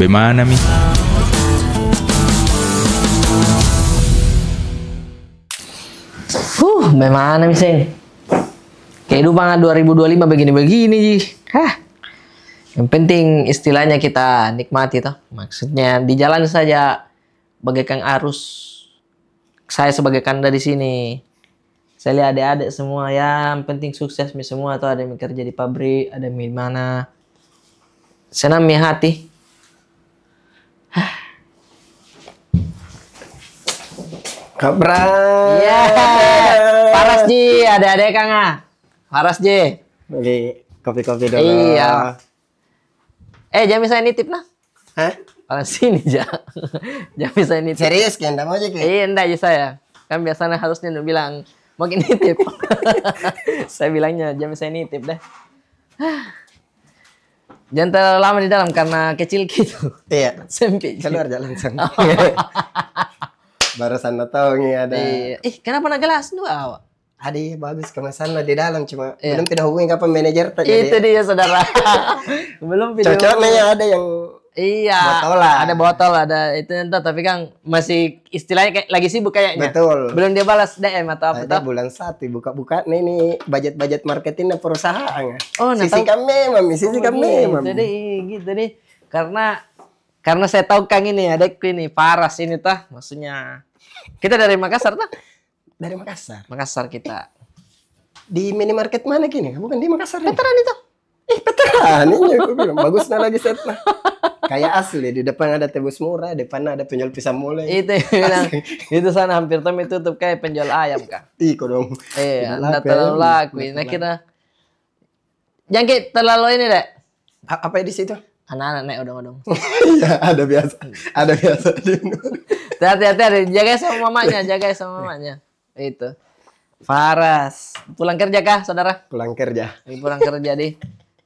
bagaimana mi? Bagaimana mi Seng? Kehidupan 2025 begini-begini Ji. Yang penting istilahnya kita nikmati toh. Maksudnya di jalan saja bagaikan arus. Saya sebagai kanda di sini. Saya lihat adik-adik semua ya, yang penting sukses mi semua atau ada yang kerja di pabrik, ada yang di mana. Senang mi hati. Kabra. Iya. Paras Ji, adik-adik Kang. Paras Ji. Beli kopi-kopi dulu. Iya. Jangan bisa nitip nah. Hah? Orang sini ja. Jangan bisa nitip. Serius kan? Enggak mau aja kan? Iya, enggak aja saya. Kan biasanya harusnya lu bilang mungkin nitip. Saya bilangnya jangan bisa nitip deh. Jangan terlalu lama di dalam karena kecil gitu. Iya. Sempit. Keluar jalan langsung. Barusan tahu nih ada. Iya. Kenapa nak gelas dua awak? Ada bagus kemasan lo di dalam cuma belum pindah hubungi kapan manajer tadi. Itu dia saudara. Belum video. Cocoknya ada yang iya. botolan. Ada botol, ada itu entah tapi kan masih istilahnya kayak lagi sibuk kayaknya. Betul. Belum dia balas DM atau apa ada tuh? bulan 1 buka-buka nih budget marketingnya perusahaan. Oh, nah sisi kami, mami, sisi kami, mami. Gitu deh. Karena saya tahu Kang ini adekku ini Paras ini tah, maksudnya kita dari Makassar tah? Dari Makassar. Makassar kita. Di minimarket mana gini? Bukan di Makassar. Veteran itu. Veteran ini aku bilang bagusnya lagi setnya. Kayak asli di depan ada tebus murah, depan ada penjual pisang mulai. Itu bilang. Itu sana hampir tuh tutup kayak penjual ayam Kang. Iko dong. Enggak terlalu laku. Nah kita jangan terlalu ini deh. Apa di situ? Anak-anak naik odong-odong. Iya, ada biasa. Ada biasa. Hati-hati, jaga sama mamanya, Itu. Faras. Pulang kerja kah, saudara? Pulang kerja. Pulang kerja deh.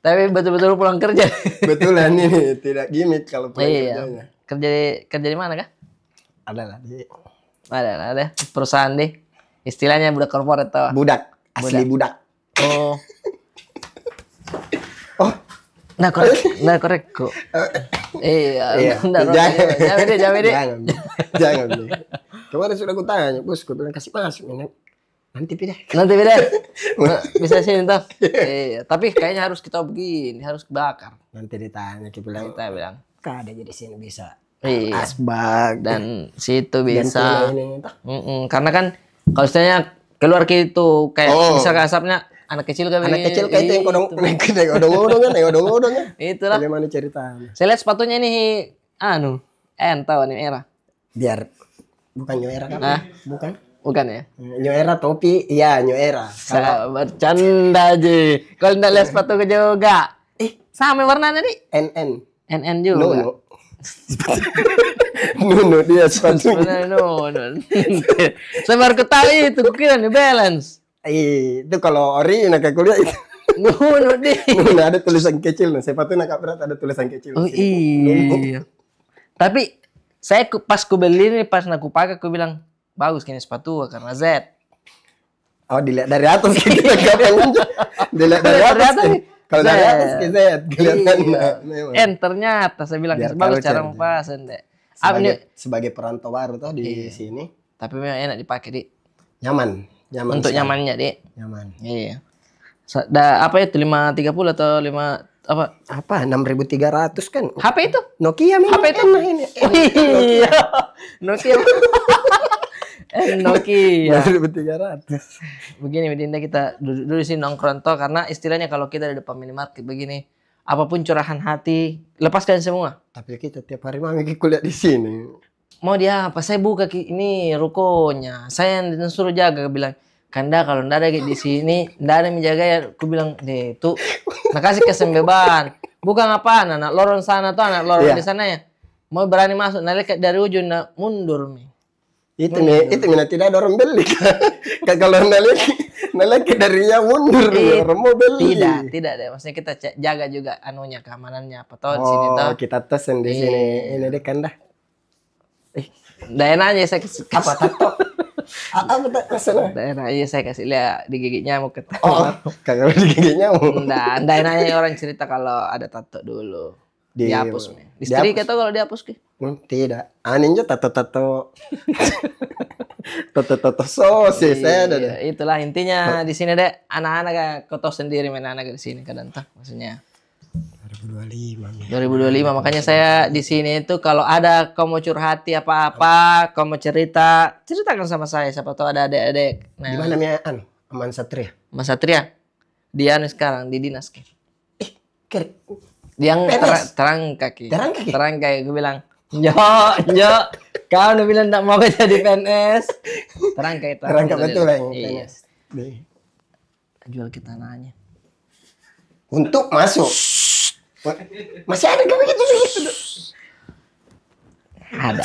Tapi betul-betul pulang kerja. Betulan ini, tidak gimmick kalau pulang kerjanya. Kerja di mana kah? Ada lah di. Ada. Perusahaan deh. Istilahnya budak korporat tau. Budak. Asli budak. Oh. Oh. Nah korek kok. Iya. Jangan deh. Jangan. Kemarin sudah aku tanya, bos, aku bilang kasih masuk ini. Nanti pindah. Bisa sini toh. Iya, tapi kayaknya harus kita begini, harus bakar. Nanti ditanya, kita bilang. Ada jadi sini bisa. Iya. Asbak dan situ bisa. Ini. Karena kan kalau misalnya keluar gitu kayak misalkan asapnya anak kecil kayak itu yang odong-odongan. Itulah. Bagaimana ceritanya? Saya lihat sepatunya ini tahu nih era. Biar bukan New Era kan? Bukan ya? New Era topi, iya New Era. Saya bercanda aja. Kalau enggak lihat sepatu juga. Sama warnanya nih. NN juga. Nuno dia sepatunya. Nuno. Saya baru ketahui itu kira New Balance. Itu kalau ori nak kuliah itu. Nuno deh. Nuno ada tulisan kecil, sepatunya Kak Berat ada tulisan kecil. Oh iya. Tapi saya pas ku beli ini pas aku pakai aku bilang bagus kayaknya sepatu karena Z. Oh dilihat dari atas gitu kan. Dilihat dari atas. Kalau dari atas ke Z kelihatan. Ternyata saya bilang bagus cara mempasen deh. Sebagai perantau baru tuh di sini. Tapi memang enak dipakai di. Nyaman untuk sekali. Nyamannya deh. Nyaman. Iya. Apa itu 530 atau 5 apa? 6.300 kan? HP itu? Nokia HP itu ini. Iya. Nokia. Nokia. 6.300. Begini Dinda kita dulu sini nongkrong toh karena istilahnya kalau kita di depan minimarket begini apapun curahan hati lepaskan semua. Tapi kita tiap hari mami kuliah di sini. Mau dia apa? Saya buka ini rukonya. Saya yang disuruh jaga bilang Kanda kalau ndak ada di sini, ndak ada menjaga ya. Aku bilang deh tuh, makasih kesembeban. Bukan apa, anak lorong sana tuh anak lorong di sana ya. Mau berani masuk, nalik dari ujung mundur nih. Itu mina tidak ada orang beli. Kalau nalik darinya mundur, orang mau beli. Tidak deh. Maksudnya kita jaga juga anunya keamanannya apa toh di sini toh. Kita tesen di sini. Ini deh Kanda. Daerah aja saya kasih. Apa tato? Apa masalah? Daerah aja saya kasih lihat digigit nyamuk kalau digigit nyamuk. Daerah aja orang cerita kalau ada tato dulu. Dihapus, men. Istri dihapus. kata kalau dihapus ke. Tidak. Aninja tato-tato. Tato-tato sosis saya ada. Iya, itulah intinya di sini deh anak-anak kau tahu sendiri main anak di sini kadang tuh maksudnya 2025. 2025 makanya saya di sini itu kalau ada kau mau curhati apa-apa, kau mau ceritakan sama saya siapa tahu ada adik-adik. Di Nah, mana Mia Aman Satria? Mas Satria dia nih sekarang di dinas ke. Kir. Yang PNS? terang kaki. Terang kaki? Terang kaki gue bilang, "Jo, kau udah bilang enggak mau jadi PNS." Terang kaki. Terang kaki betul yang Iya. PNS. Di- Jual kita tanahnya. Untuk masuk. Masih ada kau begitu? Ada.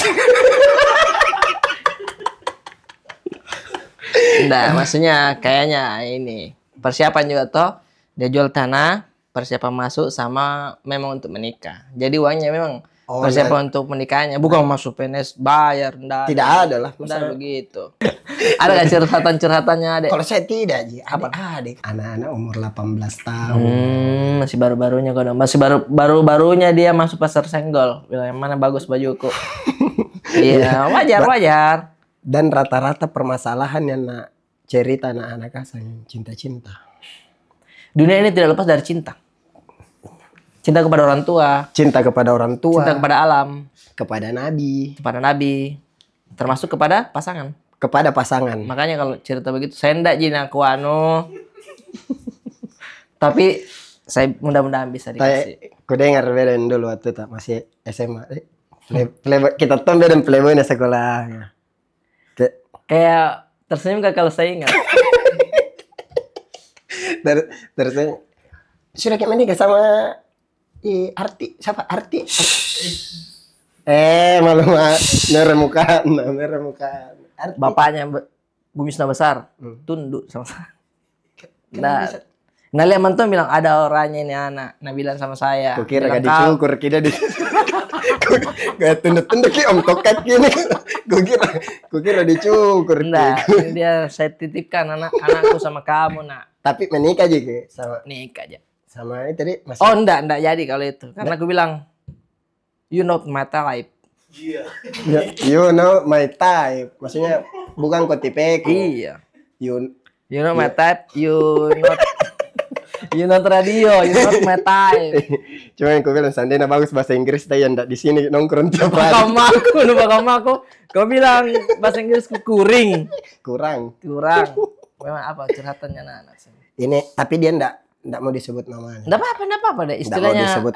Nah, maksudnya kayaknya ini persiapan juga toh. Dia jual tanah, persiapan masuk sama memang untuk menikah. Jadi uangnya memang Oh, persiapan untuk menikahnya, bukan masuk PNS bayar, enggak. Tidak ada lah. Enggak begitu. Ada nggak curhatan-curhatannya, Dek? Kalau saya tidak, Ji. Adik-adik. Anak-anak umur 18 tahun. Masih baru-barunya kok. Masih baru-barunya dia masuk pasar senggol. Bilang yang mana bagus bajuku. Iya, wajar. Dan rata-rata permasalahan yang cerita anak-anak asal cinta-cinta. Dunia ini tidak lepas dari cinta. Cinta kepada orang tua, Cinta kepada orang tua, cinta kepada alam, kepada nabi, kepada nabi, termasuk kepada pasangan. kepada pasangan. Makanya kalau cerita begitu, saya ndak jin aku anu. Tapi saya mudah-mudahan bisa dikasih. Ku dengar beden dulu waktu tak masih SMA. Kita tuh beden playboy di sekolah. Kayak tersenyum gak kalau saya ingat? Terus sudah kayak menikah sama Arti, siapa Arti? Malu merah muka. Arti. Bapaknya Bumisna besar, tunduk sama saya. Nah, bisa? nah lihat mantu bilang ada orangnya ini anak. Nah bilang sama saya. Kukira bilang, gak dicukur kita di. Gak tunduk-tunduk ki om tokat gini. Kukira dicukur. Nah, ini dia saya titipkan anakku sama kamu nak. Tapi menikah juga sama Nikah aja. sama itu tadi masih. Oh enggak jadi kalau itu. Karena aku bilang you not my type. You know my type. Maksudnya bukan kau tipeku. Iya. You You know my type, you not radio, you not my type. Cuma yang kau bilang Sandena bagus bahasa Inggris tapi yang di sini nongkrong tiap hari. Kamu kau bilang bahasa Inggrisku kuring. Kurang. Memang apa curhatannya anak-anak sih. Ini tapi dia ndak mau disebut namanya. Enggak apa-apa deh. Istilahnya disebut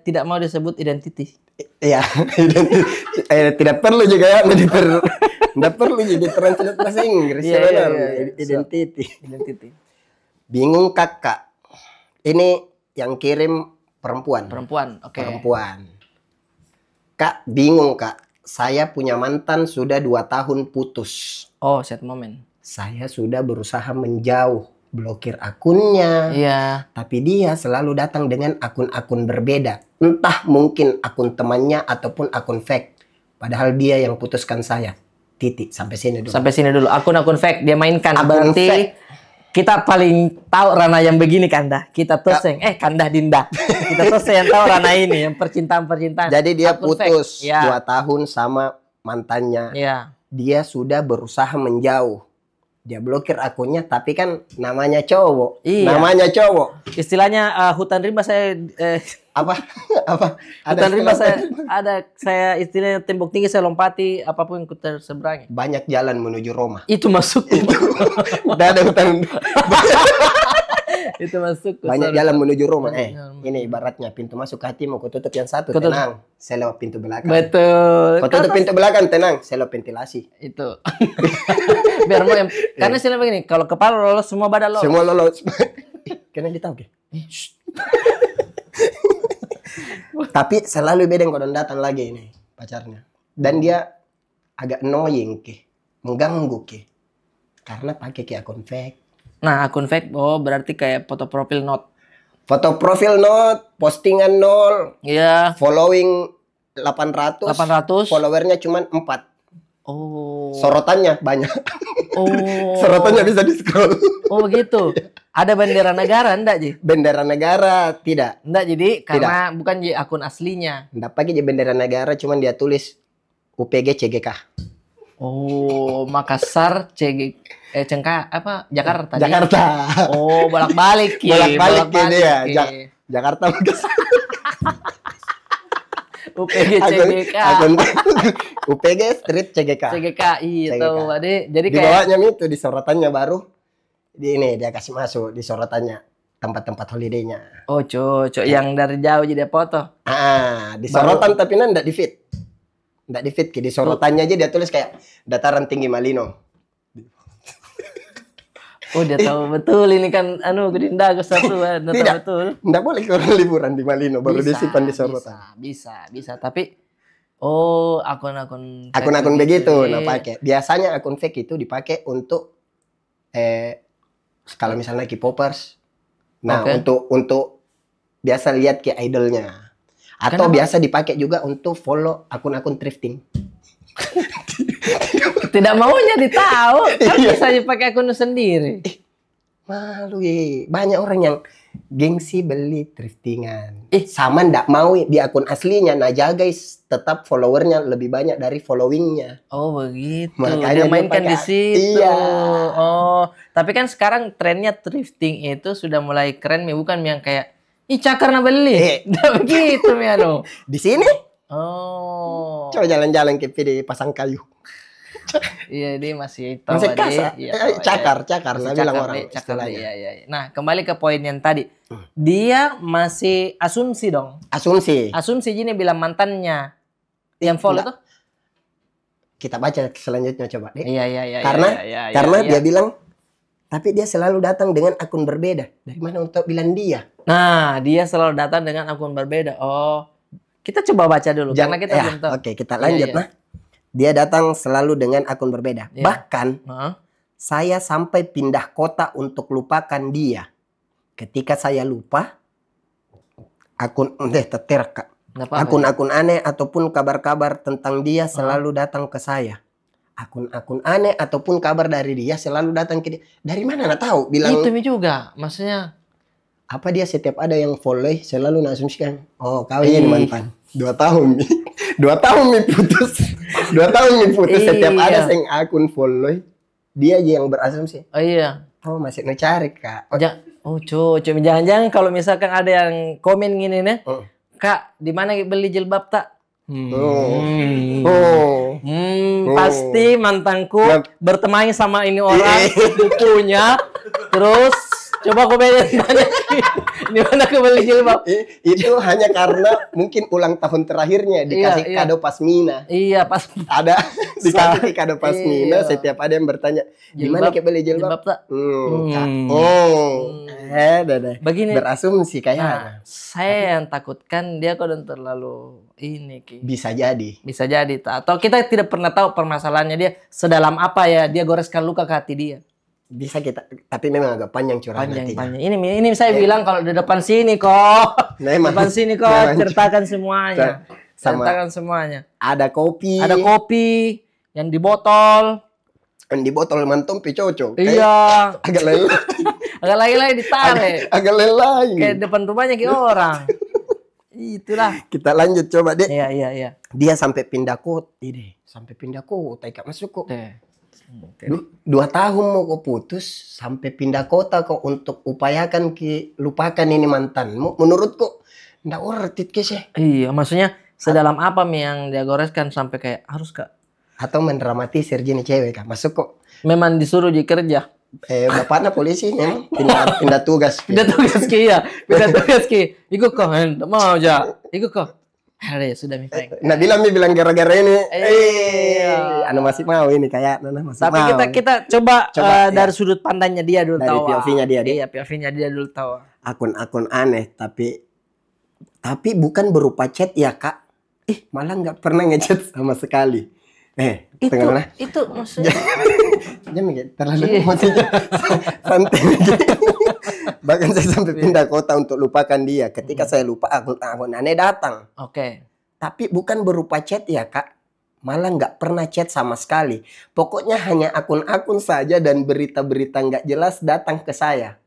tidak mau disebut identiti. Iya, tidak perlu juga ya tidak perlu jadi translate bahasa Inggris Iya, ya benar. iya. Identity. Bingung kakak. Ini yang kirim perempuan. Oke. Perempuan. Kak, bingung kak. Saya punya mantan sudah 2 tahun putus. Oh, set moment. Saya sudah berusaha menjauh, blokir akunnya. Iya. Tapi dia selalu datang dengan akun-akun berbeda. Entah mungkin akun temannya ataupun akun fake. Padahal dia yang putuskan saya. Titik. Sampai sini dulu. Sampai sini dulu. Akun-akun fake dia mainkan. Akun Berarti fake. kita paling tahu ranah yang begini Kanda. Kita toseng. Kanda Dinda. Kita toseng yang tahu ranah ini. Yang percintaan. Jadi dia Akun putus fake. Ya. 2 tahun sama mantannya. Iya. Dia sudah berusaha menjauh. Dia blokir akunnya, tapi kan namanya cowok. Iya. Namanya cowok. Istilahnya hutan rimba saya Apa? Apa? hutan rimba istilah- saya istilahnya tembok tinggi saya lompati apapun yang ku terseberangi. Banyak jalan menuju Roma. Itu masuk. Udah ada hutan. Itu masuk. Banyak jalan menuju Roma. Jalan. Ini ibaratnya pintu masuk ke hatimu, kau tutup yang satu, Kau tutup. tenang. Saya lewat pintu belakang. Betul. Kau tutup pintu belakang, tenang. Saya lewat ventilasi. Itu. Biar mau karena istilah begini, kalau kepala lolos semua badan lolos. Semua lolos. Kena ditahu ke? Tapi selalu beda kalau datang lagi ini pacarnya. Dan dia agak annoying ke, mengganggu ke. Karena pakai ke akun fake. Nah, akun fake berarti kayak foto profil not. Foto profil not, postingan 0, Iya. following 800, 800. followernya cuma 4. Oh. Sorotannya banyak. Oh. Sorotannya bisa di-scroll. Oh begitu. Ada bendera negara enggak, Ji? Bendera negara tidak. Enggak, jadi karena bukan Ji akun aslinya. Enggak pakai bendera negara, cuman dia tulis UPG CGK. Oh, Makassar, Cengka apa? Jakarta. Ji? Jakarta. Oh, bolak-balik Ki. Bolak-balik Ki dia. Ki. Jakarta Makassar. UPG CGK. UPG Street CGK. CGK, iya CGK. tahu. Jadi Di kayak bawahnya itu di sorotannya baru ini dia kasih masuk di sorotannya tempat-tempat holiday-nya. oh, cocok yang dari jauh jadi foto. Di sorotan tapi enggak di feed. Enggak di feed, di sorotannya aja dia tulis kayak dataran tinggi Malino. Oh, dia tahu betul ini kan Gerinda Kesatuan, dia tahu Tidak. betul. Enggak boleh orang liburan di Malino baru disimpan di sorotan. Bisa. Tapi akun-akun Akun-akun begitu iya. nah pakai. Biasanya akun fake itu dipakai untuk kalau misalnya K-popers. Nah, Oke. untuk biasa lihat ke idolnya. Atau Kenapa? biasa dipakai juga untuk follow akun-akun thrifting. Tidak maunya ditahu, kan Iya. bisa dipakai akun sendiri. Malu banyak orang yang gengsi beli thriftingan. Ih. Sama ndak mau di akun aslinya. Nah, guys, tetap followernya lebih banyak dari followingnya. Oh begitu. Makanya Dia dia mainkan pakai- di situ. Iya. Oh, tapi kan sekarang trennya thrifting itu sudah mulai keren, bukan yang kayak ih cakar na beli. Tidak begitu Miano. Di sini Oh. coba jalan-jalan ke di pasang kayu. Iya, dia masih tahu Masih Ade. kasar. Iya, Cakar, Masih nah bilang cakar, orang Dek, cakar, Dek. istilahnya. Iya. Nah, kembali ke poin yang tadi. Dia masih asumsi dong. Asumsi. Asumsi gini bilang mantannya yang follow Enggak. tuh. Kita baca selanjutnya coba deh. Iya. Karena dia bilang tapi dia selalu datang dengan akun berbeda. Dari mana untuk bilang dia? Nah, dia selalu datang dengan akun berbeda. Oh, kita coba baca dulu karena kita belum tahu. Oke, kita lanjut Iya. nah. Dia datang selalu dengan akun berbeda. Iya. Bahkan Heeh. saya sampai pindah kota untuk lupakan dia. Ketika saya lupa tertera Nggak apa-apa. akun-akun aneh ataupun kabar-kabar tentang dia selalu datang ke saya. Akun-akun aneh ataupun kabar dari dia selalu datang ke dia. Dari mana nak tahu? Bilang Itu Mi juga, maksudnya. apa dia setiap ada yang follow selalu asumsikan. Oh, kau ini mantan. 2 tahun Mi. 2 tahun Mi putus. 2 tahun Mi putus. Setiap Iya. ada yang akun follow dia aja yang berasumsi. Oh iya. Oh, masih cari kak. Oh, Cocok. Jangan-jangan kalau misalkan ada yang komen gini nih, oh. Kak, di mana beli jilbab tak? Oh. Pasti mantanku Nah. berteman sama ini orang sepupunya. Terus coba aku beli di mana aku beli jilbab? Itu hanya karena mungkin ulang tahun terakhirnya dikasih Iya. kado pasmina. Iya, pas Ada dikasih kado pasmina. Iya. Setiap ada yang bertanya, di mana kita beli jilbab? tak? Kak. Dadah. Begini. Berasumsi Nah, kayaknya. saya yang takutkan dia kok terlalu ini Ki. Bisa jadi. Bisa jadi atau kita tidak pernah tahu permasalahannya dia sedalam apa ya dia goreskan luka ke hati dia. Bisa kita, tapi memang agak panjang curhat nantinya. Panjang. Ini saya bilang kalau di depan sini kok. Memang. Depan sini kok Memang. ceritakan semuanya. Sama- Ceritakan semuanya. Ada kopi. Ada kopi yang di botol. Yang di botol mantompi cocok. Iya. Agak lelah. Agak lagi ditarik. agak lelah. Kayak depan rumahnya kayak orang. Itulah. Kita lanjut coba deh. Iya. Dia sampai pindah kota. Sampai pindah kota. Kak masuk kok. Deh. 2 tahun mau kau putus sampai pindah kota kau untuk upayakan lupakan ini mantanmu. Menurutku ndak worth it sih. Iya, maksudnya sedalam apa Mi yang dia goreskan sampai kayak harus Kak? Atau mendramatisir jenis cewek Kak. Masuk kok. Memang disuruh di kerja. Bapaknya polisi memang pindah tugas. Pindah tugas Ki ya. Pindah tugas Ki. Ikut kok, enggak mau aja. Ikut kok. Ada sudah Mi Peng. Nah bilang gara-gara ini. Iya. Anu masih mau ini kayak Nana masih Tapi mau. kita coba, Coba, dari sudut pandangnya dia dulu Dari tahu. POV-nya dia. Iya, POV-nya dia dulu tahu. Akun-akun aneh tapi bukan berupa chat ya Kak. Malah nggak pernah ngechat sama sekali. Tengah mana? Itu maksudnya. Jangan kayak terlalu Iya. maksudnya santai. Bahkan saya sampai pindah kota untuk lupakan dia. Ketika saya lupa akun aneh datang. Oke. Tapi bukan berupa chat ya Kak. malah nggak pernah chat sama sekali. Pokoknya hanya akun-akun saja dan berita-berita nggak jelas datang ke saya.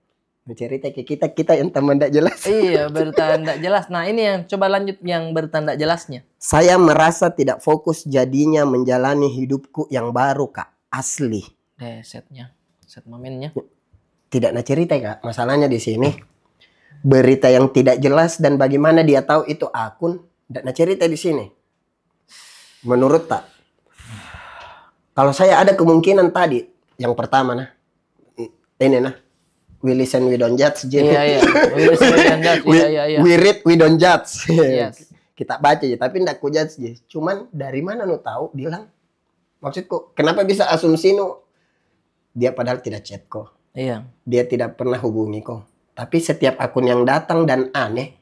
Cerita ke kita yang teman nggak jelas. Iya, berita nggak jelas. Nah, ini yang coba lanjut yang berita nggak jelasnya. Saya merasa tidak fokus jadinya menjalani hidupku yang baru, Kak. Asli. Setnya, set momennya. Tidak nak cerita, Kak. Masalahnya di sini berita yang tidak jelas dan bagaimana dia tahu itu akun, tidak nak cerita di sini. Menurut tak, kalau saya ada kemungkinan tadi, yang pertama nah, ini nah, we listen we don't judge. Iya. We listen we don't judge. Iya. We read we don't judge. Yes. Kita baca ya, tapi ndak ku judge je. Cuman dari mana nu tahu bilang? Maksudku, kenapa bisa asumsi nu dia padahal tidak chat kok. Iya. Dia tidak pernah hubungi kok. Tapi setiap akun yang datang dan aneh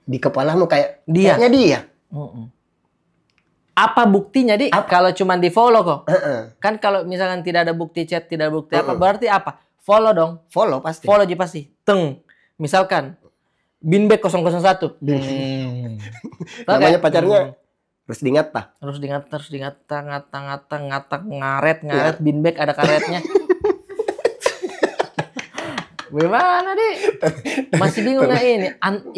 di kepalamu kayaknya dia. Apa buktinya, Dik? Kalau cuma di follow kok. Uh-uh. Kan kalau misalkan tidak ada bukti chat, tidak ada bukti apa, berarti apa? Follow dong. Follow pasti. Follow aja pasti. Teng. Misalkan Binbek 001. Namanya pacarnya harus diingat tak? Harus diingat, ngata, ngaret, Binbek ada karetnya. Gimana, Dik? Masih bingung nggak ini?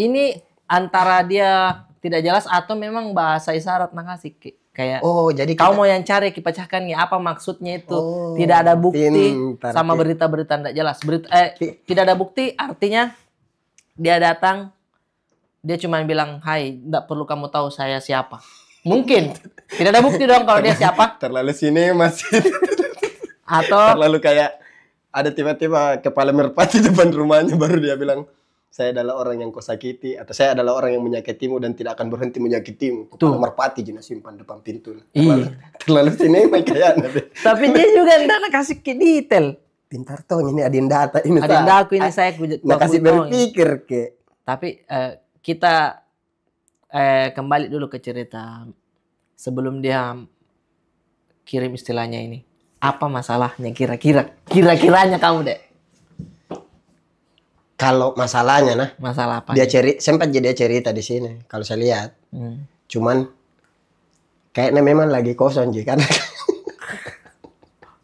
Ini antara dia tidak jelas atau memang bahasa isyarat nakasih kayak. Oh, jadi kau mau yang cari dipecahkan ya apa maksudnya itu? Tidak ada bukti sama berita-berita tidak jelas. Tidak ada bukti artinya dia datang, dia cuma bilang, "Hai, tidak perlu kamu tahu saya siapa." Mungkin tidak ada bukti dong kalau dia siapa. Terlalu sini masih. Atau terlalu kayak ada tiba-tiba kepala merpati depan rumahnya baru dia bilang, saya adalah orang yang kau sakiti atau saya adalah orang yang menyakitimu dan tidak akan berhenti menyakitimu. Kepala merpati jina simpan depan pintu. Terlalu sini kayak tapi dia juga tidak kasih ke detail. Pintar toh ini ada data ini. Ada aku ini saya kasih berpikir ke. Tapi kita kembali dulu ke cerita sebelum dia kirim istilahnya ini. Apa masalahnya kira-kiranya kamu, Dek? Kalau masalahnya nah, masalah apa? Dia sempat dia cerita di sini kalau saya lihat. Cuman kayaknya memang lagi kosong sih kan.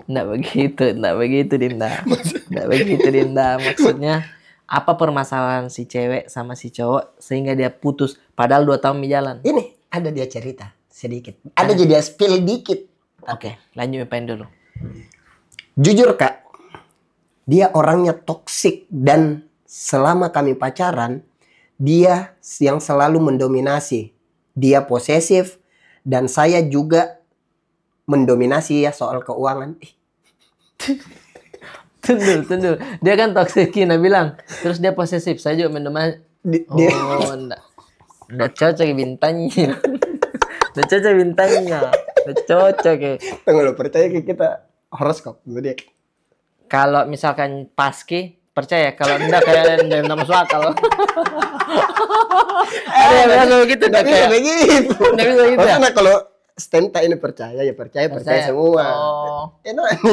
Nggak begitu Dinda. Nggak begitu Dinda. Maksudnya apa permasalahan si cewek sama si cowok sehingga dia putus padahal 2 tahun berjalan? Ini ada dia cerita sedikit. Ada jadi dia spill dikit. Oke, lanjut main dulu. Jujur Kak, dia orangnya toksik dan selama kami pacaran, dia yang selalu mendominasi. Dia posesif dan saya juga mendominasi ya soal keuangan. Tundul. Dia kan toksik, Kina bilang. Terus dia posesif, saya juga mendominasi. Enggak cocok bintangnya. Enggak cocok bintangnya. Enggak cocok ya. Tunggu lo, percaya ke kita horoskop dulu dia. Kalau misalkan paski percaya, kalau enggak kayak enggak masuk akal. Ada yang bilang begitu, enggak kayak begitu. Enggak bisa gitu. Karena kalau Stenta ini percaya semua. Oh. Enak.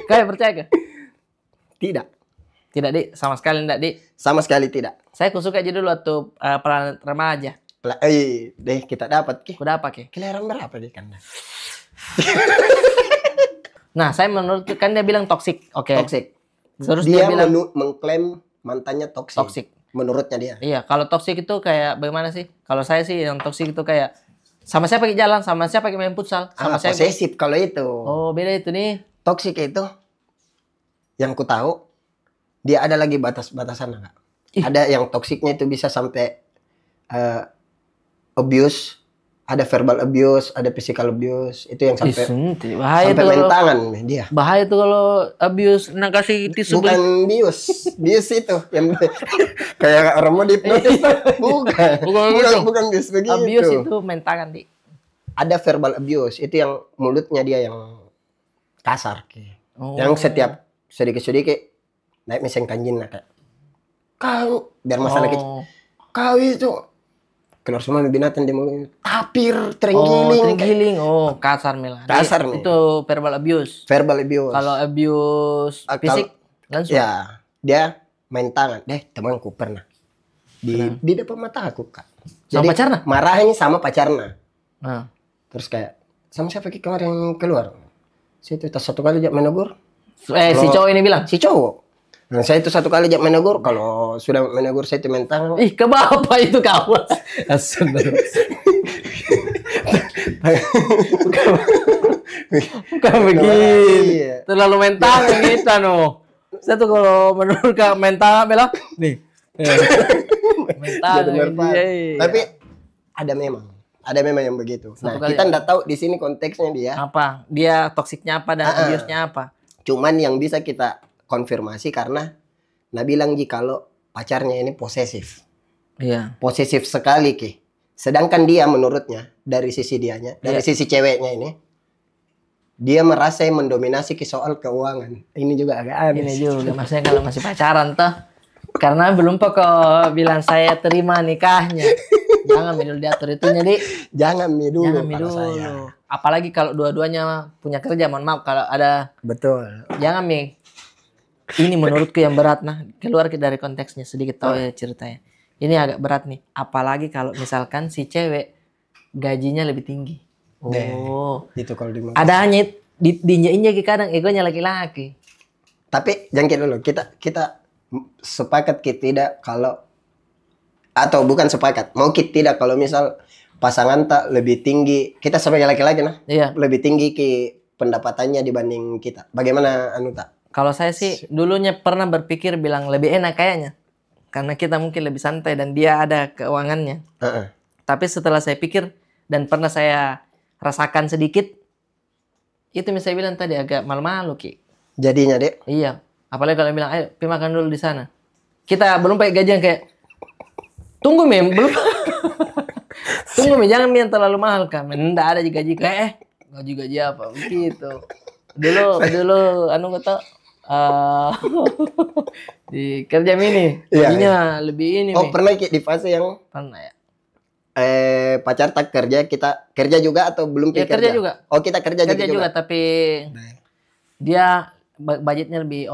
Kayak percaya ke? Tidak, Dik, sama sekali enggak, Dik. sama sekali tidak. Saya kusuka aja dulu waktu Planet Remaja. Deh kita dapat ke. Udah apa ke? Kelahiran berapa deh kan? Nah, saya menurut kan dia bilang toksik. Oke. Toksik. Terus dia bilang mengklaim mantannya toksik. Toksik. Menurutnya dia. Iya, kalau toksik itu kayak bagaimana sih? Kalau saya sih yang toksik itu kayak sama saya pakai jalan, sama saya pakai main futsal, sama saya posesif kalau itu. Oh, beda itu nih. Toksik itu yang ku tahu dia ada lagi batas-batasan enggak? Ada yang toksiknya itu bisa sampai abuse, ada verbal abuse, ada physical abuse, itu yang sampai bahaya sampai main tangan dia. Bahaya tuh kalau abuse, nak kasih tisu. Bukan bius itu yang kayak orang mau dihipnotis. bukan bius begitu. Abuse itu main tangan, Dik. Ada verbal abuse, itu yang mulutnya dia yang kasar, yang setiap sedikit naik mesin kanjin kayak kau biar masalah kecil. Kau itu keluar semua binatang di mulut. Tapir, terenggiling. Kasar Mila. Kasar nih. Itu verbal abuse. Verbal abuse. Kalau abuse fisik langsung. Ya, dia main tangan. Temanku pernah di depan mata aku, Kak. Sama pacarna? Marahnya sama pacarna. Terus kayak sama siapa Ki kemarin keluar? Saya itu satu kali jak menegur. Si cowok ini bilang. Si cowok. Nah, saya itu satu kali jak menegur. Kalau sudah menegur saya itu mentang. Ih, ke bapak itu kawan. Astagfirullah. Bukan begini. Iya. Terlalu mental kita no. Saya tuh kalau menurut Kak mental bilang nih. Mental Jadi merpati. dia. Tapi ada memang yang begitu. Satu Nah, kali kita nggak tahu di sini konteksnya dia. apa? Dia toksiknya apa dan abuse-nya apa? Cuman yang bisa kita konfirmasi karena Nah bilang Ji kalau pacarnya ini posesif. Iya. Posesif sekali Ki. Sedangkan dia menurutnya dari sisi dianya, dari sisi ceweknya ini, dia merasa yang mendominasi Ki soal keuangan. Ini juga agak aneh. Ini juga maksudnya kalau masih pacaran toh. Karena belum pokok bilang saya terima nikahnya. Jangan dulu diatur itu jadi. Jangan dulu. Jangan kalau dulu. saya. Apalagi kalau dua-duanya punya kerja, mohon maaf kalau ada. Betul. Jangan Mi. Ini menurutku yang berat nah. Keluar dari konteksnya sedikit tahu ya ceritanya. Ini agak berat nih. Apalagi kalau misalkan si cewek gajinya lebih tinggi. Oh. Itu kalau di Ada hanya diinjak kadang egonya laki-laki. Tapi jangkit dulu. Kita sepakat kita tidak kalau atau bukan sepakat. Mau kita tidak kalau misal pasangan tak lebih tinggi. Kita sebagai laki-laki nah. Iya. Lebih tinggi ki pendapatannya dibanding kita. Bagaimana anu tak? Kalau saya sih dulunya pernah berpikir bilang lebih enak kayaknya. Karena kita mungkin lebih santai dan dia ada keuangannya. Tapi setelah saya pikir dan pernah saya rasakan sedikit, itu yang saya bilang tadi agak malu-malu Ki. Jadinya Dek. Iya. Apalagi kalau bilang, ayo pi makan dulu di sana. Kita belum pakai gajian kayak, tunggu Mem, belum. Tunggu Mem, jangan yang terlalu mahal kan. Nggak ada gaji kayak, gaji apa begitu. Dulu anu kata di kerja mini gajinya lebih ini. Oh pernah Ki di fase yang pernah ya. Pacar tak kerja, kita kerja juga atau belum Ya, kerja juga. Oh kita kerja juga. Tapi dia budgetnya lebih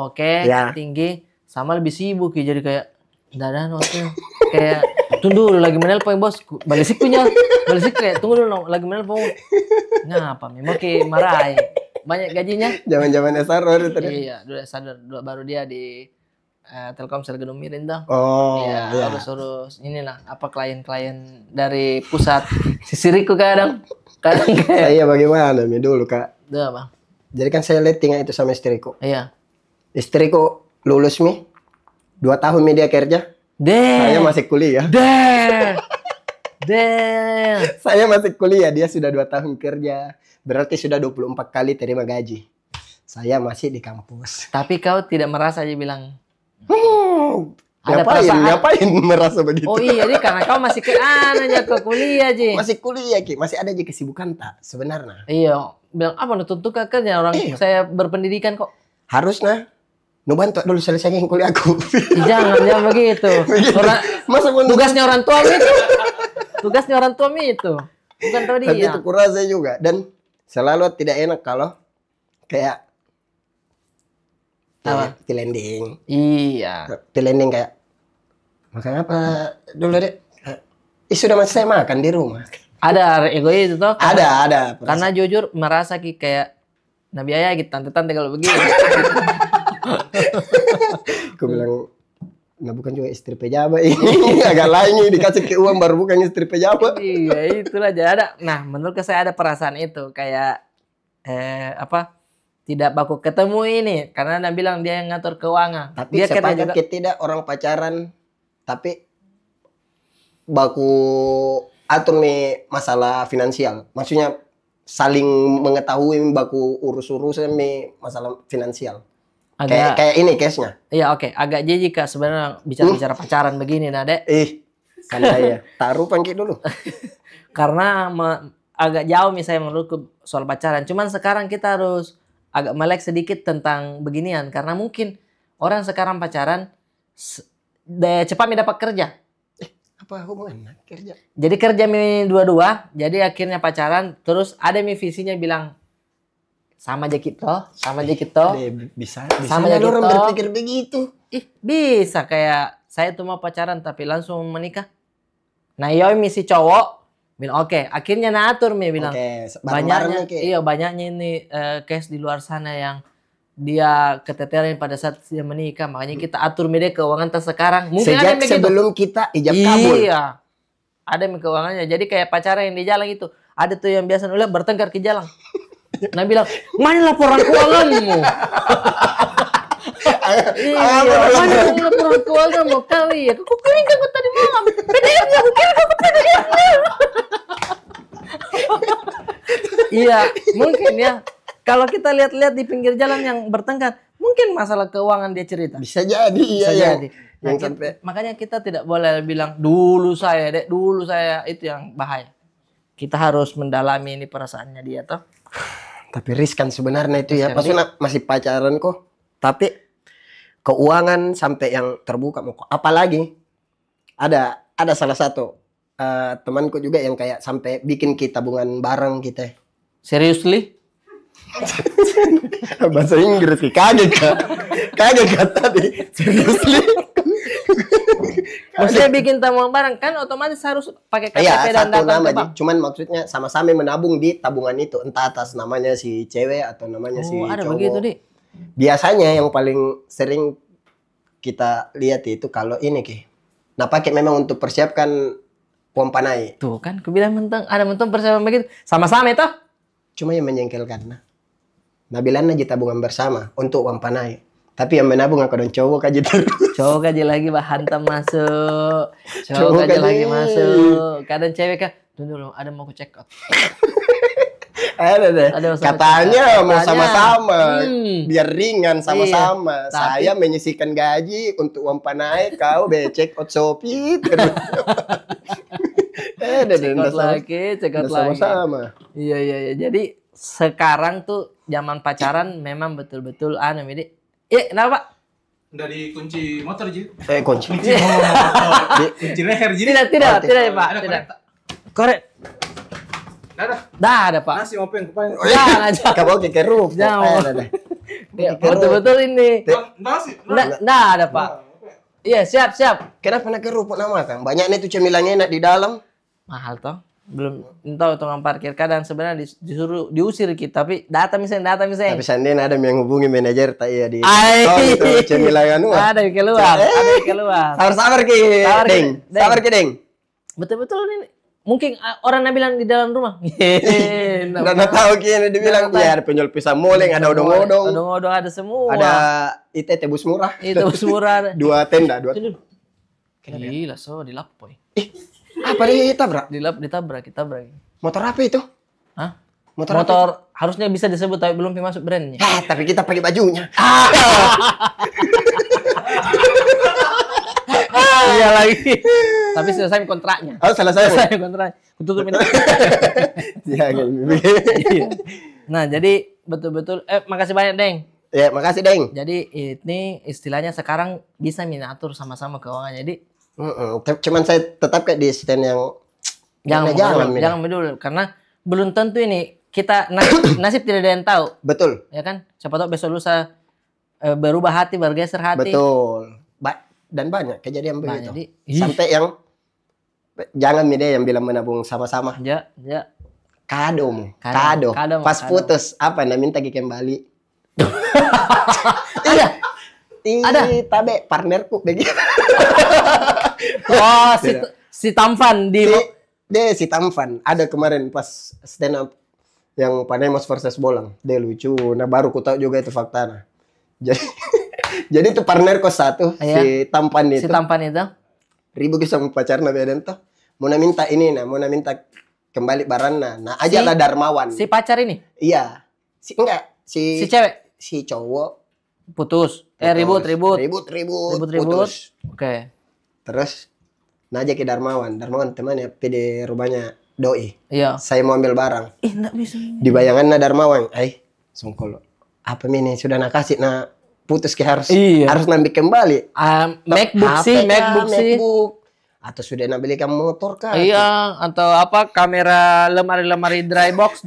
tinggi, sama lebih sibuk ya, jadi kayak dadan waktu kayak tunggu dulu lagi menelpon bos, balisik kayak tunggu dulu lagi menelpon. Ngapa memang Ki marah banyak gajinya. Zaman SR Iya, dulu baru dia di Telkomsel Gedung Miring dah. Oh, iya. Urus inilah apa klien-klien dari pusat. Sisiriku kadang kayak. Iya bagaimana Mi dulu Kak? Udah Bang. Jadi kan saya letting itu sama istriku. Iya. Istriku lulus Mi. 2 tahun Mi dia kerja. Saya masih kuliah. Saya masih kuliah, dia sudah 2 tahun kerja. Berarti sudah 24 kali terima gaji. Saya masih di kampus. Tapi kau tidak merasa aja bilang ada ngapain merasa begitu? Oh iya, karena kau masih aja ke kuliah aja. Masih kuliah Ki, masih ada aja kesibukan tak sebenarnya. Iya, bilang apa nuntut kerja orang saya berpendidikan kok. Harusnya nu bantu dulu selesaiin kuliahku. Jangan begitu. Tugasnya orang tua itu. Tugasnya orang tua itu. Bukan tahu dia. Tapi itu kurasa juga dan selalu tidak enak kalau kayak pilending. Iya. Pilending kayak makan apa dulu Dek? Sudah saya makan di rumah. Ada ego itu toh? Ada. Karena jujur merasa kayak Nabi Ayah gitu tante-tante kalau begini. Aku bilang, nah bukan juga istri pejabat ini. Agak lain dikasih ke uang baru bukan istri pejabat. Iya itulah ada. Nah menurut saya ada perasaan itu kayak tidak baku ketemu ini karena Anda bilang dia yang ngatur keuangan. Tapi dia sepakat juga tidak orang pacaran tapi baku atur nih masalah finansial. Maksudnya saling mengetahui baku urus-urusan nih masalah finansial. Kayak ini case-nya. Iya oke. Agak jijik Kak sebenarnya bicara pacaran begini nah Dek. Santai ya. Taruh pangki dulu. Karena agak jauh misalnya menurutku soal pacaran. Cuman sekarang kita harus agak melek sedikit tentang beginian. Karena mungkin orang sekarang pacaran cepat dapat kerja. Apa hubungannya kerja? Jadi kerja dua-dua. Jadi akhirnya pacaran. Terus ada visinya bilang sama aja kita. Bisa sama aja orang kita. berpikir begitu. Bisa kayak saya tuh mau pacaran tapi langsung menikah. Nah, misi cowok Bilang oke, akhirnya natur Mi bilang. Oke, bareng-bareng Banyaknya nih, Ki. iya banyaknya ini case di luar sana yang dia keteteran pada saat dia menikah. Makanya kita atur media keuangan tas sekarang. Mungkin ada Sejak yang begitu. sebelum kita ijab kabul. Iya. Ada yang keuangannya. Jadi kayak pacaran yang di jalan itu. Ada tuh yang biasa nulis bertengkar ke jalan. Nah bilang, mana laporan keuanganmu? Iya, mana laporan keuanganmu kali ya? Kok kering kan tadi malam? PDF-nya, aku kira aku PDF-nya. Iya, mungkin ya. Kalau kita lihat-lihat di pinggir jalan yang bertengkar, mungkin masalah keuangan dia cerita. Bisa jadi, Bisa iya. jadi. Nah, Yang sampai makanya kita tidak boleh bilang dulu saya, dek, dulu saya, itu yang bahaya. Kita harus mendalami ini perasaannya dia toh. tapi riskan sebenarnya itu ya. Riskan, Maksudnya masih pacaran kok. Tapi keuangan sampai yang terbuka mau. Apalagi ada salah satu temanku juga yang kayak sampai bikin kita tabungan bareng kita. Seriously? Bahasa Inggris sih kaget kak tadi. Seriously? Maksudnya bikin tabungan bareng kan otomatis harus pakai KTP Iya, dan satu data nama bank. Ji. Cuman maksudnya sama-sama menabung di tabungan itu, entah atas namanya si cewek atau namanya si Oh, ada cowok. begitu, Dik. Biasanya yang paling sering kita lihat itu kalau ini Ki. Nah, pakai memang untuk persiapkan uang panai. Tuh kan, aku bilang ada mentong persiapan begitu. Sama-sama itu. Cuma yang menyengkelkan. Nah, bilangnya aja tabungan bersama untuk uang panai. Tapi yang menabung aku dan cowok aja terus. Cowok aja lagi hantam masuk. Cowok Cowok aja aja. lagi masuk. Kadang cewek kan, tunggu dulu, ada mau aku check out. Ada deh. Ada masalah Katanya cinta. mau Katanya. sama-sama. Hmm. Biar ringan sama-sama. Iya, tapi- Saya menyisihkan gaji untuk uang panai, kau becek out Shopee terus. Ada deh. Check out lagi, check out lagi. Sama-sama. Iya. Jadi sekarang tuh zaman pacaran memang betul-betul Midi. Kenapa? Udah dikunci motor, Ji. Kunci. Kunci motor. Kunci leher, Ji. Tidak, Oh, ya, Pak. Ada Tidak. kereta. Korek. Ada. Dah ada, Pak. Nasi mau pengen kupain. Jangan, jangan. Kamu oke keruk. Jangan. Ada deh. Ya, betul-betul ini. Nasi. Nggak ada, Pak. Iya, siap. Kenapa nak keruk nama kan? Banyak nih tuh cemilannya enak di dalam. Mahal toh. Belum tahu tukang parkir kadang sebenarnya disuruh diusir kita, tapi data misalnya. Tapi Sanden ada yang hubungi manajer tak ya di. Ay. Oh itu cemilan anu. Ada yang keluar, ada yang keluar. Sabar Ki, Sabar, Ki. Deng. Deng. Sabar Ki, Deng. Betul-betul ini. Mungkin orang bilang di dalam rumah. Udah tahu Ki ini dibilang Nggak tahu. ya ada penjual pisang moleng, ada odong-odong, Odong-odong ada semua. ada tebus murah. Itu murah. Dua tenda, dua. Itu dulu. Gila, so dilapoy. Apa nih tabrak? Ditabrak. Motor apa itu? Hah? Motor apa Motor harusnya bisa disebut tapi belum masuk brandnya. tapi kita pakai bajunya. Iya lagi. Tapi selesai kontraknya. Oh, salah saya. Selesai kontraknya. Tutup ini. Ya, Iya. Nah, jadi betul-betul makasih banyak, Deng. ya, makasih, Deng. Jadi ini istilahnya sekarang bisa minatur sama-sama keuangan. Jadi Cuman saya tetap kayak di stand yang jangan dulu karena belum tentu ini kita nasib tidak ada yang tahu, betul. ya kan? Siapa tahu besok lusa berubah hati, bergeser hati. Betul. Dan banyak kejadian Banyak, begitu. Di. Sampai yang jangan dia yang bilang menabung sama-sama. Ya. Kado. Kado. Pas Kado. putus apa nak minta kembali. Ada. Tabe partnerku begitu. Oh, si Tamfan di Si Tamfan ada kemarin pas stand up yang Panemos versus Bolang. Dia lucu. Nah baru ku tahu juga itu faktanya. Jadi jadi itu partner kos satu Iya. si Tampan itu. Si Tampan itu. Ribu sama pacarna beden tuh. Mau minta ini mau minta kembali barangna. Nah ajalah Darmawan. Si pacar ini, Iya. Si si cewek si cowok putus. Ribut. putus. Oke. Terus najak ke Darmawan temannya di rumahnya doi. Iya. Saya mau ambil barang. Enggak bisa. Di bayangan Darmawan, songkolo. Apa ini sudah nak kasih putus ke harus Iya. harus ngambil kembali. MacBook HP sih, kah, MacBook sih. MacBook. Atau sudah nak belikan motor kah? Iya, atau apa kamera lemari dry box.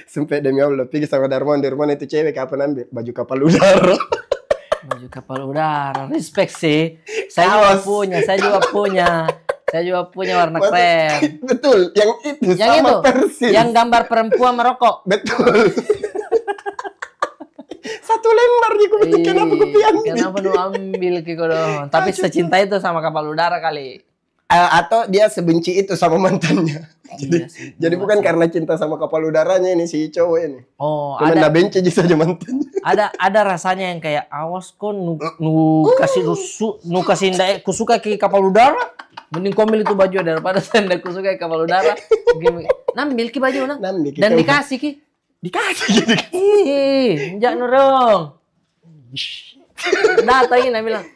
Sampai demi Allah pergi sama Darmawan di rumah itu cewek kapan ambil baju kapal udara. Baju kapal udara, respect sih. Saya juga punya. Saya juga punya warna krem. Betul, yang itu Yang sama itu, persis. yang gambar perempuan merokok. Betul. Satu lembar di kupikir kenapa aku ambil. Kenapa lu ambil Kiko dong? Tapi secinta itu sama kapal udara kali. Atau dia sebenci itu sama mantannya. Iya sih, Jadi bukan karena cinta sama kapal udaranya ini si cowok ini. Oh, Cuma ada benci saja mantannya. ada rasanya yang kayak awas kok nu kasih kasih ndak kusuka ke kapal udara. Mending kau ambil itu baju daripada saya ndak kusuka ke kapal udara. Nambil ki baju nah. Nambil ki. Dan dikasih ki. Dikasih gitu. Ih, njak nurung. Datangin nah bilang.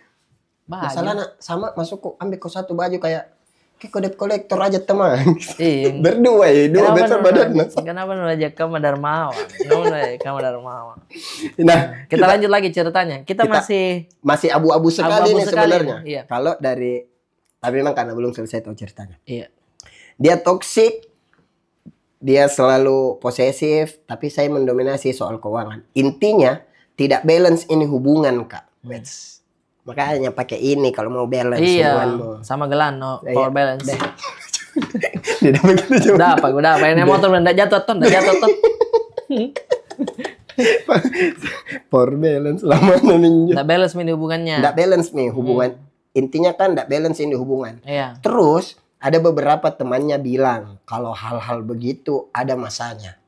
Masalah sama masuk kok ambil kau satu baju kayak kode kolektor aja teman. Iya. Berdua ya, dua besar badan. Kenapa nu ajak kamu Darmawan? Kamu Darmawan. Nah, kita lanjut lagi ceritanya. Kita masih abu-abu sekali nih sebenarnya. Iya. Kalau dari tapi memang karena belum selesai tahu ceritanya. Iya. Dia toksik, dia selalu posesif, tapi saya mendominasi soal keuangan. Intinya tidak balance ini hubungan, Kak. Makanya pakai ini kalau mau balance hubunganmu. Sama gelan no power balance. Tidak begitu juga. Udah apa ini motor udah jatuh tuh. Power balance lama ninja. Nggak balance nih hubungannya. Nggak balance nih hubungan. Intinya kan nggak balance ini hubungan. Iya. Terus ada beberapa temannya bilang kalau hal-hal begitu ada masanya.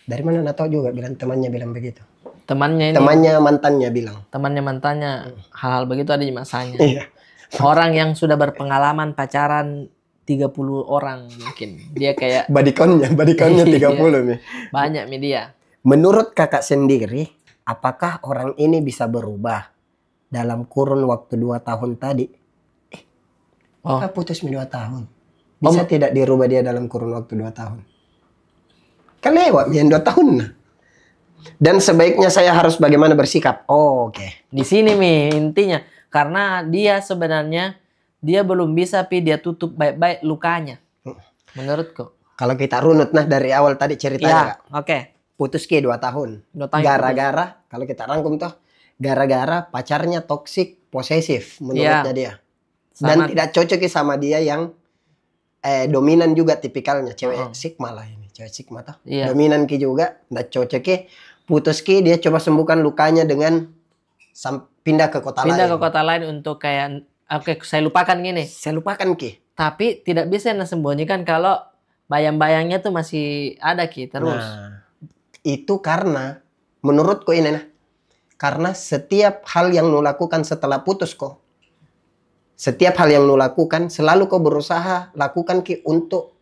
Dari mana nggak tahu juga temannya bilang begitu. Temannya mantannya bilang. Temannya mantannya hal-hal begitu ada di masanya. Iya. Orang yang sudah berpengalaman pacaran 30 orang mungkin. Dia kayak Badikonnya 30 nih. banyak media. Menurut kakak sendiri, apakah orang ini bisa berubah dalam kurun waktu 2 tahun tadi? Kakak putus 2 tahun. Bisa tidak dirubah dia dalam kurun waktu 2 tahun? Kan lewat 2 tahun nah. Dan sebaiknya saya harus bagaimana bersikap? Oke. Di sini intinya karena dia sebenarnya dia belum bisa dia tutup baik-baik lukanya. Menurutku. Kalau kita runut dari awal tadi ceritanya. Ya, oke. Putus 2 tahun. Gara-gara kalau kita rangkum tuh gara-gara pacarnya toksik, posesif menurutnya dia. Dan tidak cocok sama dia yang dominan juga tipikalnya cewek Sigma lah ini. Cewek Sigma tuh. Iya. Dominan ki juga, tidak cocok ki. Putus ki dia coba sembuhkan lukanya dengan pindah ke kota lain. Pindah ke kota lain untuk kayak saya lupakan gini. Saya lupakan ki. Tapi tidak bisa sembunyikan kalau bayang-bayangnya tuh masih ada ki terus. Nah, itu karena menurutku ini karena setiap hal yang lu lakukan setelah putus kok. Setiap hal yang lu lakukan selalu kau berusaha lakukan ki untuk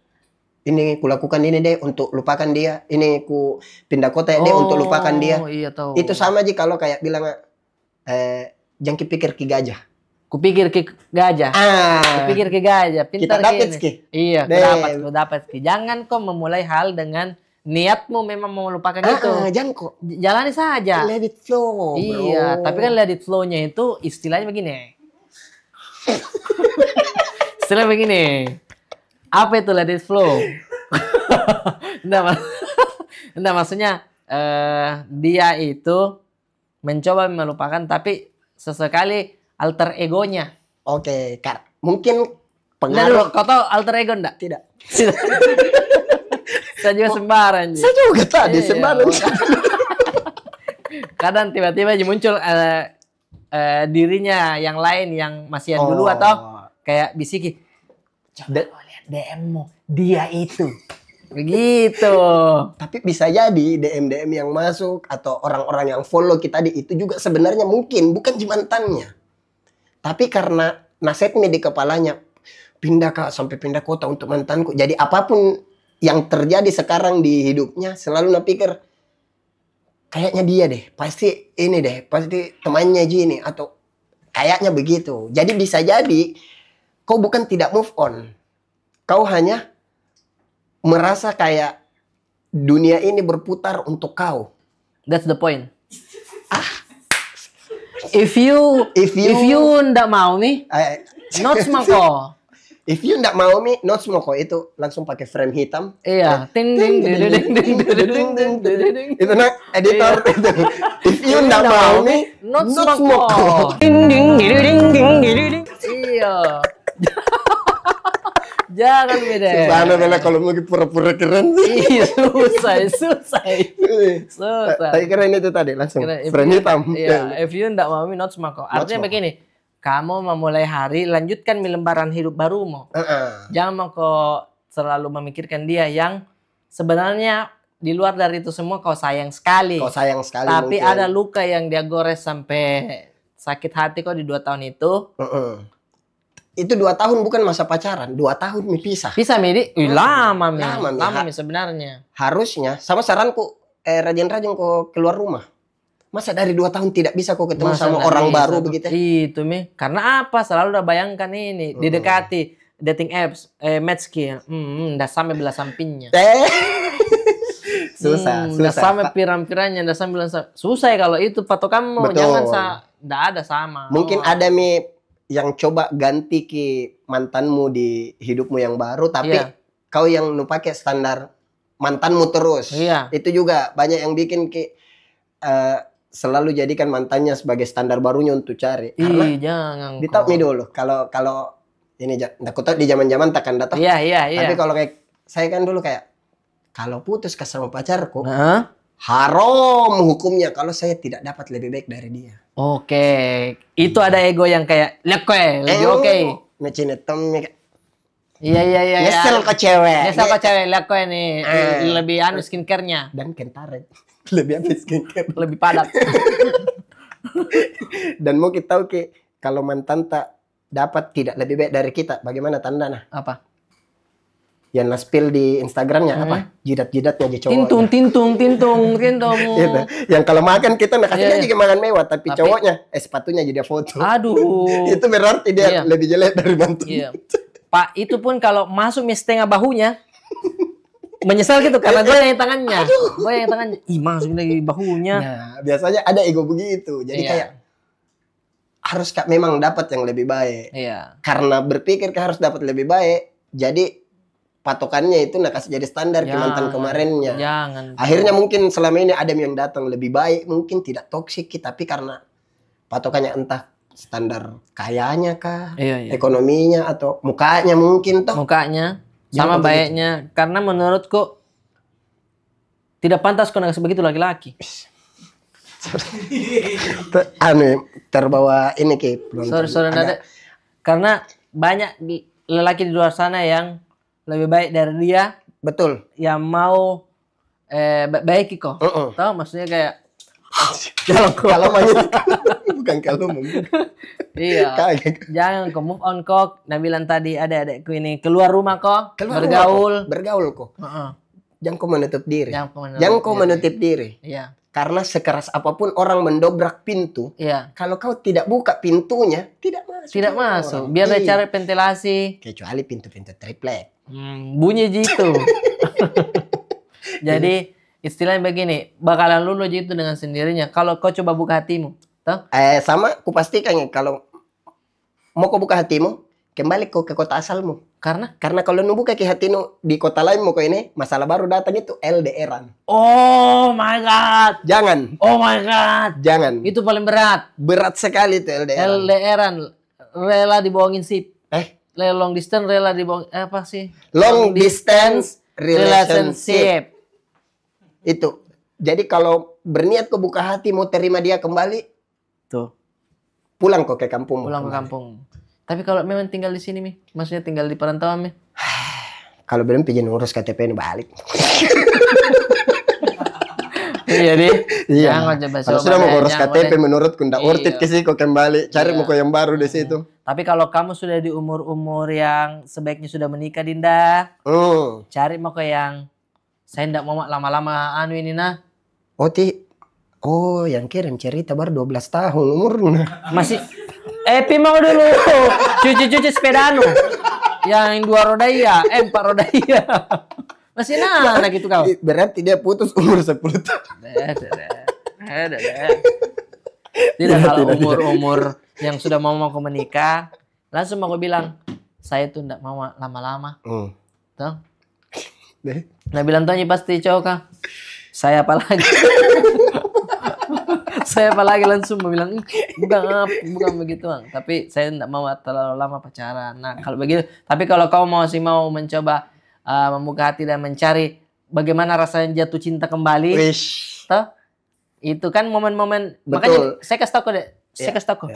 ini ku lakukan ini deh untuk lupakan dia. Ini ku pindah kota deh untuk lupakan dia. Iya, tahu. Itu sama aja kalau kayak bilang jangan pikir ki gajah. Kupikir ki gajah. Kupikir ki gajah. Pintar kita dapat ki. Iya, ku dapat ki. Jangan kau memulai hal dengan niatmu memang mau melupakan itu. Jangan kok. Jalani saja. Let it flow, bro. Iya, tapi kan let it flow-nya itu istilahnya begini. Istilahnya begini. Apa itu let it flow? Enggak, maksudnya dia itu mencoba melupakan tapi sesekali alter egonya. Oke, Kak. Mungkin pengaruh. Kau tahu alter ego enggak? Tidak. Saya juga sembarang. Saya juga tadi sembarang. Kadang tiba-tiba muncul dirinya yang lain yang masih yang dulu atau kayak bisiki. Coba lihat DM-mu, dia itu. Begitu. Tapi bisa jadi DM yang masuk atau orang-orang yang follow kita itu juga sebenarnya mungkin bukan mantannya. Tapi karena nasihatnya di kepalanya sampai pindah kota untuk mantanku. Jadi apapun yang terjadi sekarang di hidupnya selalu pikir kayaknya dia deh, pasti ini deh, pasti temannya gini atau kayaknya begitu. Jadi bisa jadi kau bukan tidak move on. Kau hanya merasa kayak dunia ini berputar untuk kau. That's the point. If you ndak mau nih, not smoko. If you ndak mau nih, not smoko itu langsung pakai frame hitam. Iya, ting ding ding ding ding ding. Itu editor itu. If you ndak mau nih, not smoko. Ding ding ding ding ding ding. Iya. Jangan beda. Susah bela kalau mau pura-pura keren sih. Ih, susah. Tapi keren itu tadi langsung. Kira- Friend hitam. Iya, if you ndak mau not smoke. Artinya smoke. begini, kamu memulai hari, lanjutkan lembaran hidup barumu. Jangan mau kau selalu memikirkan dia yang sebenarnya di luar dari itu semua kau sayang sekali. Kau sayang sekali Tapi mungkin. ada luka yang dia gores sampai sakit hati kok di 2 tahun itu. Itu 2 tahun bukan masa pacaran, 2 tahun mi pisah. Bisa Medi? Lama, Mi. Lama Mi sebenarnya. Harusnya sama saranku rajin-rajin kau keluar rumah. Masa dari 2 tahun tidak bisa kau ketemu Masa sama nggak orang bisa baru tuh? begitu? Itu Mi. Karena apa? Selalu udah bayangkan ini didekati dating apps, match skill, udah sampai belah sampingnya. Susah. Udah sampai pirang-pirangnya, udah sampai susah ya kalau itu patokanmu. Betul. Jangan nggak ada sama. Mungkin ada Mi yang coba ganti ke mantanmu di hidupmu yang baru, tapi Iya. kau yang nu pakai standar mantanmu terus. Iya. Itu juga banyak yang bikin selalu jadikan mantannya sebagai standar barunya untuk cari. Karena Jangan. ditau Mi dulu kalau ini aku tahu di zaman-zaman takkan datang. Iya. Tapi kalau kayak saya kan dulu kayak kalau putus sama pacarku Hah? haram hukumnya kalau saya tidak dapat lebih baik dari dia. Oke, itu ada ego yang kayak lekwe, lebih oke. Ngecinetem Iya. nyesel ke cewek. Nyesel kok cewek lekwe nih, lebih anu skincare-nya, Dan kentaret. Lebih habis skincare. lebih padat. Dan mau kita tahu kalau mantan tak dapat tidak lebih baik dari kita, bagaimana tandanya? Apa? Yang naspil di Instagramnya apa? Jidat-jidatnya aja cowok. Tintung. Gitu. Yang kalau makan kita nak kasih Iya. aja makan mewah, tapi Tapi- cowoknya sepatunya jadi foto. Aduh. Itu berarti dia Iya. lebih jelek dari mantan. Iya. Pak, itu pun kalau masuk setengah bahunya, menyesal gitu karena goyang tangannya. Goyang tangannya. Ih, masuk lagi bahunya. Nah, biasanya ada ego begitu. Jadi Iya. kayak harus memang dapat yang lebih baik. Iya. Karena berpikir harus dapat lebih baik, jadi patokannya itu nak kasih jadi standar ke mantan kemarinnya. Jangan. Akhirnya mungkin selama ini ada yang datang lebih baik, mungkin tidak toksik, tapi karena patokannya entah standar kayanya kah, Iya. ekonominya atau mukanya mungkin toh. Mukanya Jangan sama begitu. baiknya, karena menurutku tidak pantas kau nangis begitu laki-laki. Terbawa ini ke penonton. Sorry ada. Karena banyak lelaki di luar sana yang lebih baik dari dia, Betul. yang mau baik kok. Tahu maksudnya kayak Kalau banyak bukan kalau mungkin. iya. Kaget. Jangan kok move on kok. Nabilan tadi adekku ini keluar rumah kok, Keluar bergaul. Bergaul kok. Heeh. Jangan kau menutup diri. Jangan Jangan kau menutup diri. Iya. Karena sekeras apapun orang mendobrak pintu, Iya. kalau kau tidak buka pintunya, tidak masuk. Tidak masuk. Biar dia cari ventilasi. Kecuali pintu-pintu triplek. Bunyi gitu. Jadi istilahnya begini, bakalan lulu gitu dengan sendirinya kalau kau coba buka hatimu. Tahu? Sama, kupastikan ya, kalau mau kau buka hatimu, kembali kau ke kota asalmu. Karena Karena kalau nu buka ke hatimu di kota lain mau kau ini, masalah baru datang itu LDRan. oh my god. Jangan, Oh my god. jangan. Itu paling berat. Berat sekali itu LDRan. LDRan rela dibohongin sip. Eh, Long distance rela dibohongin apa sih? long distance relationship. Itu. Jadi kalau berniat kau buka hati mau terima dia kembali, Tuh, pulang kau ke kampung. pulang ke kampung. Tapi kalau memang tinggal di sini, Mi, maksudnya tinggal di perantauan, Mi. Kalau belum pijin ngurus KTP ini balik. Iya, Di. Iya. Jangan coba Kalau sudah mau ngurus KTP menurutku ndak worth it Iya. ke sih kau kembali. Cari Iya. muka yang baru di situ. Tapi kalau kamu sudah di umur-umur yang sebaiknya sudah menikah, Dinda, cari mau ke yang saya ndak mau lama-lama anu ini nah. Oh, yang kirim cerita baru 12 tahun umurnya. Masih Epi mau dulu. Cuci-cuci sepeda anu. Yang 2 roda iya, 4 roda iya. Masih anak gitu kau. Berarti dia putus umur 10 tahun. Tidak, kalau umur-umur yang sudah mau menikah, langsung aku bilang, saya tuh ndak mau lama-lama. Tuh. Nah bilang tanya pasti cowok kah? Saya apa lagi? Saya apalagi langsung bilang, bukan begitu bang. Tapi saya tidak mau terlalu lama pacaran. Nah kalau begitu, tapi kalau kau masih mau mencoba membuka hati dan mencari bagaimana rasanya jatuh cinta kembali, Wish. toh itu kan momen-momen. Betul. Makanya saya kasih tau deh, saya Ya, kasih tau.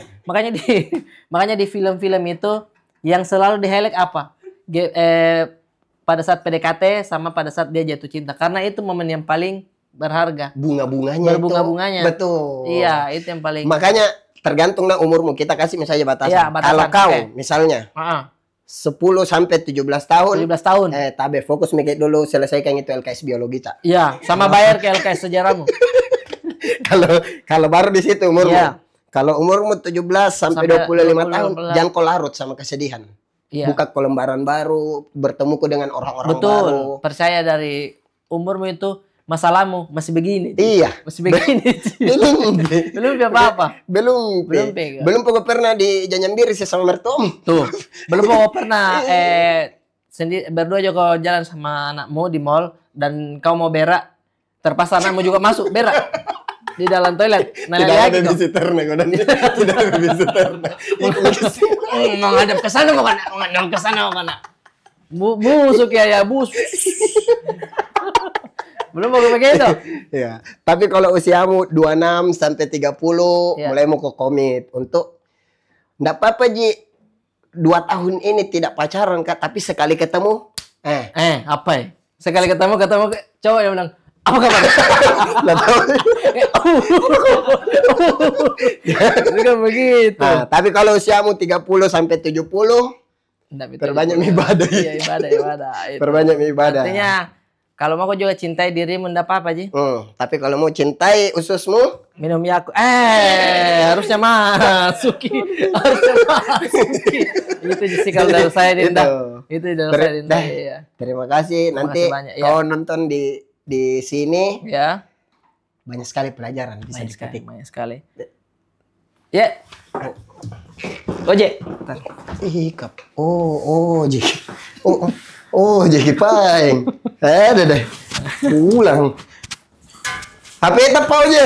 Makanya di film-film itu yang selalu di-highlight apa? Pada saat PDKT sama pada saat dia jatuh cinta, karena itu momen yang paling berharga. Bunga-bunganya Berbunga-bunganya. itu. Betul. Iya, itu yang paling. Makanya tergantung nah umurmu. Kita kasih misalnya batasan. Iya, batasan. Kalau kau Oke. misalnya Heeh. 10 sampai 17 tahun. 17 tahun. Tabe fokus mikir dulu selesaikan itu LKS biologi tak. Iya, sama bayar ke LKS sejarahmu. Kalau baru di situ umurmu. Iya. Kalau umurmu 17 sampai 25 tahun, 25. jangan kau larut sama kesedihan. Iya. Buka lembaran baru, bertemuku dengan orang-orang Betul. baru. Percaya dari umurmu itu masalahmu masih begini. Iya. Masih begini. Belum. Belum apa-apa. Belum. Belum, Pe. Belum pokok pernah di Janjambiri sih sama mertom. Tuh. Belum mau pernah sendiri berdua juga kau jalan sama anakmu di mall dan kau mau berak, terpaksa anakmu juga masuk berak di dalam toilet. Nah, Tidak lagi ada kau. visitor nih, tidak ada visitor. Mau ngadep ke sana mau ngadep ke sana mau kana. Busuk ya bus. Belum mau begitu. Ya, tapi kalau usiamu 26 sampai 30 Ya. mulai mau ke komit untuk enggak apa-apa Ji. 2 tahun ini tidak pacaran Kak, tapi sekali ketemu Apa ya? Sekali ketemu cowok yang bilang, apa kabar? Nggak tahu. Bukan begitu. Nah, tapi kalau usiamu 30 sampai 70 perbanyak ibadah. Iya, ibadah. Itu. Perbanyak ibadah. Artinya, kalau mau juga cintai dirimu, enggak apa-apa, Ji. Tapi kalau mau cintai ususmu, Minum Yakult. Harusnya masuk. Harusnya masuk. Itu sih kalau dari saya, Dinda. Itu dari saya, Dinda. Iya. Terima kasih. Terima Nanti kasih banyak, ya. kau nonton di sini Ya. banyak sekali pelajaran bisa dipetik. Banyak sekali. Ya. Oje. Ih, kap. Ji. Ji Paeng. Deh. Pulang. HP tetap aja.